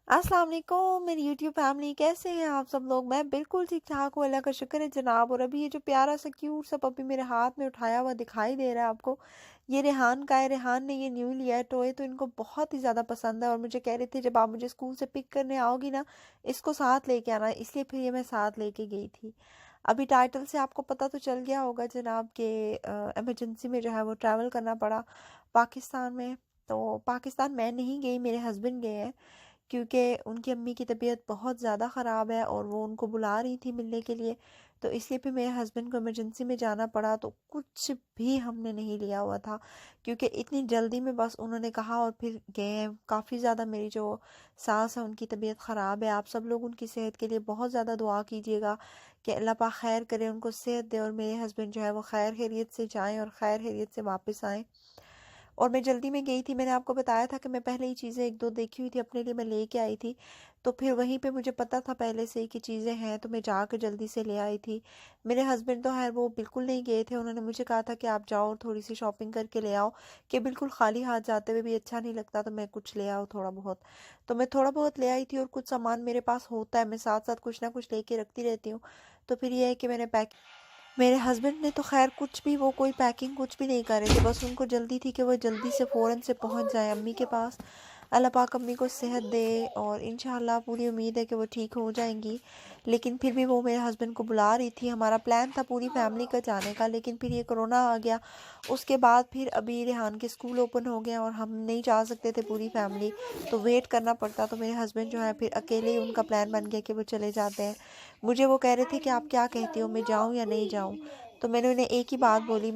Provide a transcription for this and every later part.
अस्सलाम वालेकुम मेरी यूट्यूब फैमिली, कैसे हैं आप सब लोग। मैं बिल्कुल ठीक ठाक हूँ, अल्लाह का शुक्र है जनाब। और अभी ये जो प्यारा सा क्यूट सा पपी मेरे हाथ में उठाया हुआ दिखाई दे रहा है आपको, ये रेहान का है। रेहान ने ये न्यू लिया है टॉय, तो इनको बहुत ही ज़्यादा पसंद है। और मुझे कह रही थी जब आप मुझे स्कूल से पिक करने आओगी ना, इसको साथ लेके आना, इसलिए फिर ये मैं साथ लेके गई थी। अभी टाइटल से आपको पता तो चल गया होगा जनाब कि इमरजेंसी में जो है वो ट्रैवल करना पड़ा पाकिस्तान में। तो पाकिस्तान मैं नहीं गई, मेरे हस्बैंड गए हैं, क्योंकि उनकी अम्मी की तबीयत बहुत ज़्यादा ख़राब है और वो उनको बुला रही थी मिलने के लिए। तो इसलिए फिर मेरे हस्बैंड को इमरजेंसी में जाना पड़ा, तो कुछ भी हमने नहीं लिया हुआ था, क्योंकि इतनी जल्दी में बस उन्होंने कहा और फिर गए हैं। काफ़ी ज़्यादा मेरी जो सास है उनकी तबीयत ख़राब है। आप सब लोग उनकी सेहत के लिए बहुत ज़्यादा दुआ कीजिएगा कि अल्लाह पाक खैर करे, उनको सेहत दे और मेरे हस्बैंड जो है वो खैर खैरियत से जाएं और खैर खैरियत से वापस आएँ। और मैं जल्दी में गई थी, मैंने आपको बताया था कि मैं पहले ही चीज़ें एक दो देखी हुई थी अपने लिए, मैं लेके आई थी। तो फिर वहीं पे मुझे पता था पहले से ही कि चीज़ें हैं, तो मैं जाकर जल्दी से ले आई थी। मेरे हस्बैंड तो खैर वो बिल्कुल नहीं गए थे, उन्होंने मुझे कहा था कि आप जाओ और थोड़ी सी शॉपिंग करके ले आओ, कि बिल्कुल खाली हाथ जाते हुए भी अच्छा नहीं लगता, तो मैं कुछ ले आओ थोड़ा बहुत। तो मैं थोड़ा बहुत ले आई थी, और कुछ सामान मेरे पास होता है, मैं साथ साथ कुछ ना कुछ लेके रखती रहती हूँ। तो फिर ये है कि मैंने पैक मेरे हस्बैंड ने तो खैर कुछ भी, वो कोई पैकिंग कुछ भी नहीं कर रहे थे, बस उनको जल्दी थी कि वो जल्दी से फ़ौरन से पहुंच जाए अम्मी के पास। अल्लाह पाक अम्मी को सेहत दे, और इंशाल्लाह पूरी उम्मीद है कि वो ठीक हो जाएंगी। लेकिन फिर भी वो मेरे हस्बैंड को बुला रही थी, हमारा प्लान था पूरी फैमिली का जाने का, लेकिन फिर ये कोरोना आ गया। उसके बाद फिर अभी रेहान के स्कूल ओपन हो गए और हम नहीं जा सकते थे पूरी फैमिली, तो वेट करना पड़ता। तो मेरे हस्बैंड जो है फिर अकेले ही, उनका प्लान बन गया कि वो चले जाते हैं। मुझे वो कह रहे थे कि आप क्या कहती हो, मैं जाऊं या नहीं जाऊं। तो मैंने उन्हें एक ही बात बोली,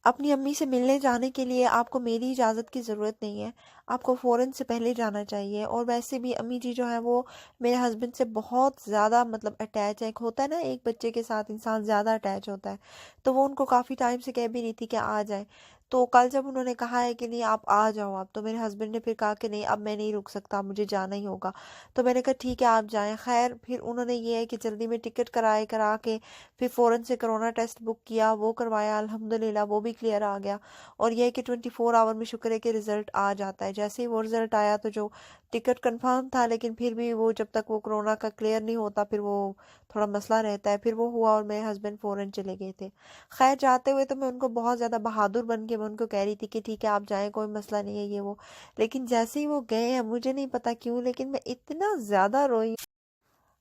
अपनी अम्मी से मिलने जाने के लिए आपको मेरी इजाज़त की ज़रूरत नहीं है, आपको फ़ौरन से पहले जाना चाहिए। और वैसे भी अम्मी जी जो है वो मेरे हस्बैंड से बहुत ज़्यादा मतलब अटैच है। एक होता है ना, एक बच्चे के साथ इंसान ज़्यादा अटैच होता है, तो वो उनको काफ़ी टाइम से कह भी रही थी कि आ जाए। तो कल जब उन्होंने कहा है कि नहीं आप आ जाओ आप, तो मेरे हस्बैंड ने फिर कहा कि नहीं अब मैं नहीं रुक सकता, मुझे जाना ही होगा। तो मैंने कहा ठीक है आप जाएं। खैर फिर उन्होंने ये है कि जल्दी में टिकट करा के फिर फ़ौरन से कोरोना टेस्ट बुक किया, वो करवाया, अल्हम्दुलिल्लाह वो भी क्लियर आ गया। और ये है कि 24 आवर में शुक्र है कि रिज़ल्ट आ जाता है। जैसे ही वो रिज़ल्ट आया तो जो टिकट कंफर्म था, लेकिन फिर भी वो जब तक वो कोरोना का क्लियर नहीं होता फिर वो थोड़ा मसला रहता है। फिर वो हुआ और मेरे हस्बैंड फ़ौरन चले गए थे। खैर जाते हुए तो मैं उनको बहुत ज़्यादा बहादुर बन के मैं उनको कह रही थी कि ठीक है आप जाएँ, कोई मसला नहीं है ये वो। लेकिन जैसे ही वो गए हैं, मुझे नहीं पता क्यों, लेकिन मैं इतना ज़्यादा रोई,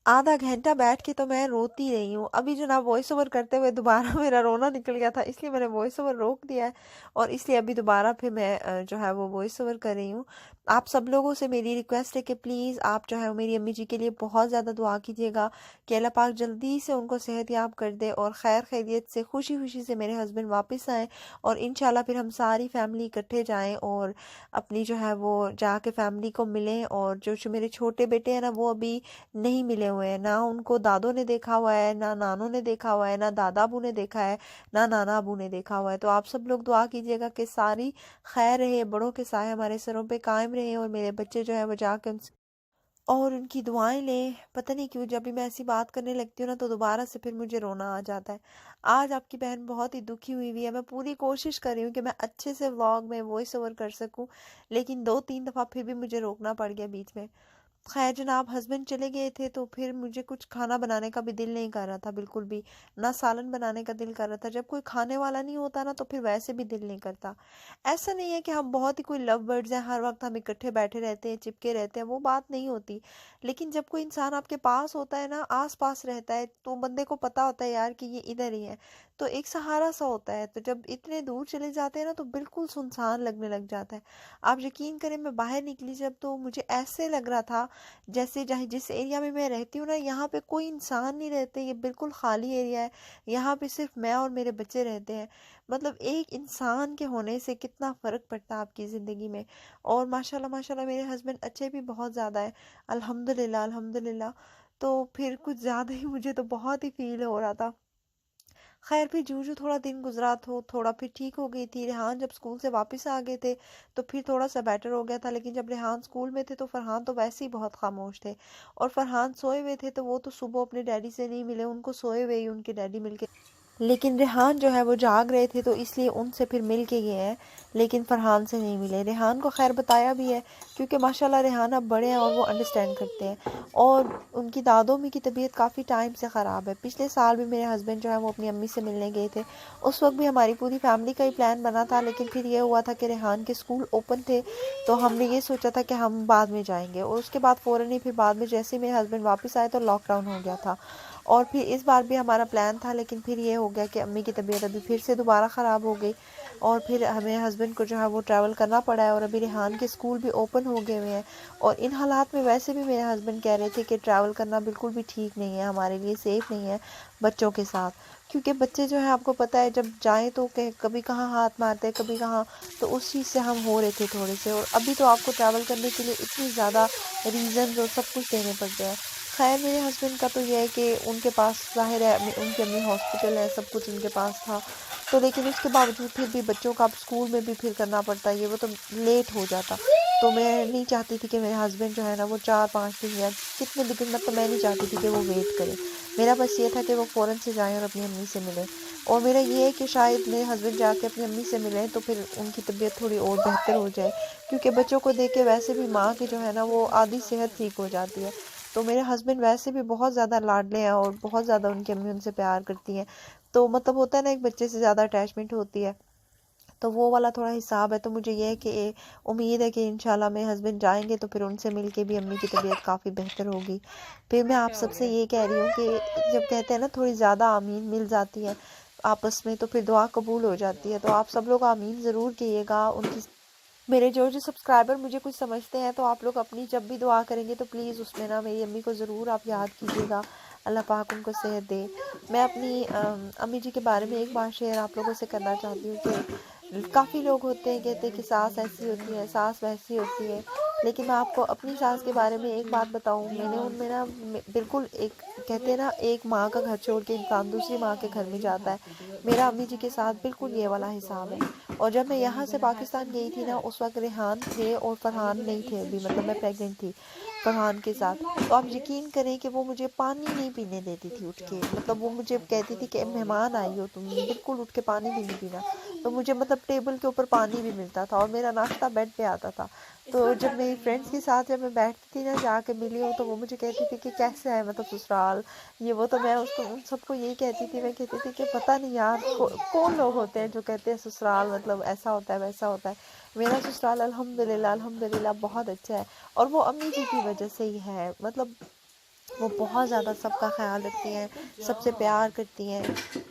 आधा घंटा बैठ के तो मैं रोती रही हूँ। अभी जो ना वॉइस ओवर करते हुए दोबारा मेरा रोना निकल गया था, इसलिए मैंने वॉइस ओवर रोक दिया है। और इसलिए अभी दोबारा फिर मैं जो है वो वॉइस ओवर कर रही हूँ। आप सब लोगों से मेरी रिक्वेस्ट है कि प्लीज़ आप जो है मेरी अम्मी जी के लिए बहुत ज़्यादा दुआ कीजिएगा कि अल्लाह पाक जल्दी से उनको सेहत याब कर दे और खैर खैरियत से खुशी खुशी से मेरे हस्बैंड वापस आएँ, और इंशाल्लाह फिर हम सारी फैमिली इकट्ठे जाएँ और अपनी जो है वो जाके फैमिली को मिलें। और जो मेरे छोटे बेटे हैं ना, वो अभी नहीं मिले हुए हैं, ना उनको दादों ने देखा हुआ है, ना नानों ने देखा हुआ है, ना दादा अबू ने देखा है, ना नाना अबू ने देखा हुआ है। तो आप सब लोग दुआ कीजिएगा कि सारी खैर रहे, बड़ों के साए हमारे सरों पे कायम रहे, और मेरे बच्चे जो है वो जाके उनसे और उनकी दुआएं लें। पता नहीं क्यों जब भी मैं ऐसी बात करने लगती हूँ ना, तो दोबारा से फिर मुझे रोना आ जाता है। आज आपकी बहन बहुत ही दुखी हुई है। मैं पूरी कोशिश कर रही हूँ कि मैं अच्छे से व्लॉग में वॉइस ओवर कर सकूं, लेकिन 2-3 दफ़ा फिर भी मुझे रोकना पड़ गया बीच में। खैर जनाब हस्बैंड चले गए थे, तो फिर मुझे कुछ खाना बनाने का भी दिल नहीं कर रहा था बिल्कुल भी, ना सालन बनाने का दिल कर रहा था। जब कोई खाने वाला नहीं होता ना, तो फिर वैसे भी दिल नहीं करता। ऐसा नहीं है कि हम बहुत ही कोई लव बर्ड्स हैं, हर वक्त हम इकट्ठे बैठे रहते हैं, चिपके रहते हैं, वो बात नहीं होती। लेकिन जब कोई इंसान आपके पास होता है ना, आस पास रहता है, तो बंदे को पता होता है यार कि ये इधर ही है, तो एक सहारा सा होता है। तो जब इतने दूर चले जाते हैं ना, तो बिल्कुल सुनसान लगने लग जाता है। आप यकीन करें, मैं बाहर निकली जब, तो मुझे ऐसे लग रहा था जैसे जहाँ जिस एरिया में मैं रहती हूँ ना, यहाँ पे कोई इंसान नहीं रहते, ये बिल्कुल खाली एरिया है। यहाँ पे सिर्फ मैं और मेरे बच्चे रहते हैं। मतलब एक इंसान के होने से कितना फ़र्क पड़ता है आपकी ज़िंदगी में। और माशाल्लाह माशाल्लाह मेरे हस्बैंड अच्छे भी बहुत ज़्यादा है, अल्हम्दुलिल्लाह अल्हम्दुलिल्लाह। तो फिर कुछ ज़्यादा ही मुझे तो बहुत ही फील हो रहा था। खैर फिर जूं जूं थोड़ा दिन गुजरा, तो थोड़ा फिर ठीक हो गई थी। रेहान जब स्कूल से वापस आ गए थे, तो फिर थोड़ा सा बेटर हो गया था। लेकिन जब रेहान स्कूल में थे, तो फरहान तो वैसे ही बहुत खामोश थे। और फरहान सोए हुए थे, तो वो तो सुबह अपने डैडी से नहीं मिले, उनको सोए हुए ही उनके डैडी मिल गए। لیکن ریحان جو ہے وہ جاگ رہے تھے تو اس لیے ان سے پھر مل کے گئے ہیں، لیکن فرحان سے نہیں ملے۔ ریحان کو خیر بتایا بھی ہے کیونکہ ماشاءاللہ ریحان اب بڑے ہیں اور وہ انڈرسٹینڈ کرتے ہیں، اور ان کی دادو امی کی طبیعت کافی ٹائم سے خراب ہے۔ پچھلے سال بھی میرے ہسبینڈ جو ہے وہ اپنی امی سے ملنے گئے تھے، اس وقت بھی ہماری پوری فیملی کا ہی پلان بنا تھا، لیکن پھر یہ ہوا تھا کہ ریحان کے اسکول اوپن تھے تو ہم نے یہ سوچا تھا کہ ہم بعد میں جائیں گے، اور اس کے بعد فوراً ہی پھر بعد میں جیسے ہی میرے ہسبینڈ واپس آئے تو لاک ڈاؤن ہو گیا تھا، اور پھر اس بار بھی ہمارا پلان تھا، لیکن پھر یہ ہو گیا کہ امی کی طبیعت ابھی پھر سے دوبارہ خراب ہو گئی، اور پھر ہمیں ہسبینڈ کو جو ہے وہ ٹریول کرنا پڑا ہے، اور ابھی ریحان کے اسکول بھی اوپن ہو گئے ہوئے ہیں، اور ان حالات میں ویسے بھی میرے ہسبینڈ کہہ رہے تھے کہ ٹریول کرنا بالکل بھی ٹھیک نہیں ہے ہمارے لیے، سیف نہیں ہے بچوں کے ساتھ، کیونکہ بچے جو ہیں آپ کو پتہ ہے جب جائیں تو کہ کبھی کہاں ہاتھ مارتے ہیں کبھی کہاں، تو اس چیز سے ہم ہو رہے تھے تھوڑے سے، اور ابھی تو آپ کو ٹریول کرنے کے لیے اتنی زیادہ ریزنز اور سب کچھ دینے پڑتے ہیں۔ خیر میرے ہسبینڈ کا تو یہ ہے کہ ان کے پاس ظاہر ہے ان کی امی ہاسپٹل ہے، سب کچھ ان کے پاس تھا، تو لیکن اس کے باوجود پھر بھی بچوں کا اب اسکول میں بھی پھر کرنا پڑتا ہے، یہ وہ تو لیٹ ہو جاتا، تو میں نہیں چاہتی تھی کہ میرے ہسبینڈ جو ہے نا وہ 4-5 دن یا کتنے بھی دن، مطلب میں نہیں چاہتی تھی کہ وہ ویٹ کرے، میرا بس یہ تھا کہ وہ فوراً سے جائیں اور اپنی امی سے ملیں، اور میرا یہ ہے کہ شاید میرے ہسبینڈ جا کے اپنی امی سے ملیں تو پھر ان کی طبیعت تھوڑی اور بہتر ہو جائے، کیونکہ بچوں کو دیکھ کے ویسے بھی ماں کی جو ہے نا وہ آدھی صحت ٹھیک ہو جاتی ہے، تو میرے ہسبینڈ ویسے بھی بہت زیادہ لاڈلے ہیں اور بہت زیادہ ان کی امی ان سے پیار کرتی ہیں، تو مطلب ہوتا ہے نا ایک بچے سے زیادہ اٹیچمنٹ ہوتی ہے، تو وہ والا تھوڑا حساب ہے، تو مجھے یہ ہے کہ امید ہے کہ انشاءاللہ میرے ہسبینڈ جائیں گے تو پھر ان سے مل کے بھی امی کی طبیعت کافی بہتر ہوگی۔ پھر میں آپ کیا سب ہو سے گیا؟ یہ کہہ رہی ہوں کہ جب کہتے ہیں نا تھوڑی زیادہ آمین مل جاتی ہے آپس میں تو پھر دعا قبول ہو جاتی ہے، تو آپ سب لوگ آمین ضرور کیے گا ان کی، میرے جو سبسکرائبر مجھے کچھ سمجھتے ہیں تو آپ لوگ اپنی جب بھی دعا کریں گے تو پلیز اس میں نا میری امی کو ضرور آپ یاد کیجیے گا، اللہ پاک ان کو صحت دے۔ میں اپنی امی جی کے بارے میں ایک بات شیئر آپ لوگوں سے کرنا چاہتی ہوں کہ کافی لوگ ہوتے ہیں کہتے ہیں کہ ساس ایسی ہوتی ہے ساس ویسی ہوتی ہے، لیکن میں آپ کو اپنی ساس کے بارے میں ایک بات بتاؤں، میں نے ان میں نا بالکل ایک کہتے ہیں نا ایک ماں کا گھر چھوڑ کے انسان دوسری ماں کے گھر میں جاتا ہے، میرا امی جی کے ساتھ بالکل یہ والا حساب ہے، اور جب میں یہاں سے پاکستان گئی تھی نا اس وقت ریحان تھے اور فرحان نہیں تھے ابھی، مطلب میں پریگننٹ تھی فرحان کے ساتھ، تو آپ یقین کریں کہ وہ مجھے پانی نہیں پینے دیتی تھی اٹھ کے، مطلب وہ مجھے کہتی تھی کہ مہمان آئی ہو تم بالکل اٹھ کے پانی بھی نہیں پینا، تو مجھے مطلب ٹیبل کے اوپر پانی بھی ملتا تھا اور میرا ناشتہ بیڈ پہ آتا تھا، تو جب میری فرینڈس کے ساتھ جب میں بیٹھتی تھی نا جا کے ملی ہوں تو وہ مجھے کہتی تھی کہ کیسے ہے مطلب سسرال یہ وہ، تو میں اس کو ان سب کو یہی کہتی تھی، میں کہتی تھی کہ پتہ نہیں یار کون لوگ ہوتے ہیں جو کہتے ہیں سسرال مطلب ایسا ہوتا ہے ویسا ہوتا ہے، میرا سسرال الحمدللہ بہت اچھا ہے، اور وہ امی جی کی وجہ سے ہی ہے، مطلب وہ بہت زیادہ سب کا خیال رکھتی ہیں، سب سے پیار کرتی ہیں،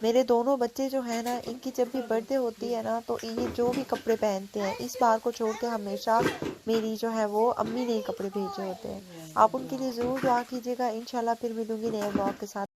میرے دونوں بچے جو ہیں نا ان کی جب بھی برتھ ڈے ہوتی ہے نا تو یہ جو بھی کپڑے پہنتے ہیں اس بار کو چھوڑ کے ہمیشہ میری جو ہے وہ امی نے کپڑے بھیجے ہوتے ہیں، آپ ان کے لیے ضرور دعا کیجیے گا، انشاءاللہ پھر ملوں گی نئے بلاگ کے ساتھ۔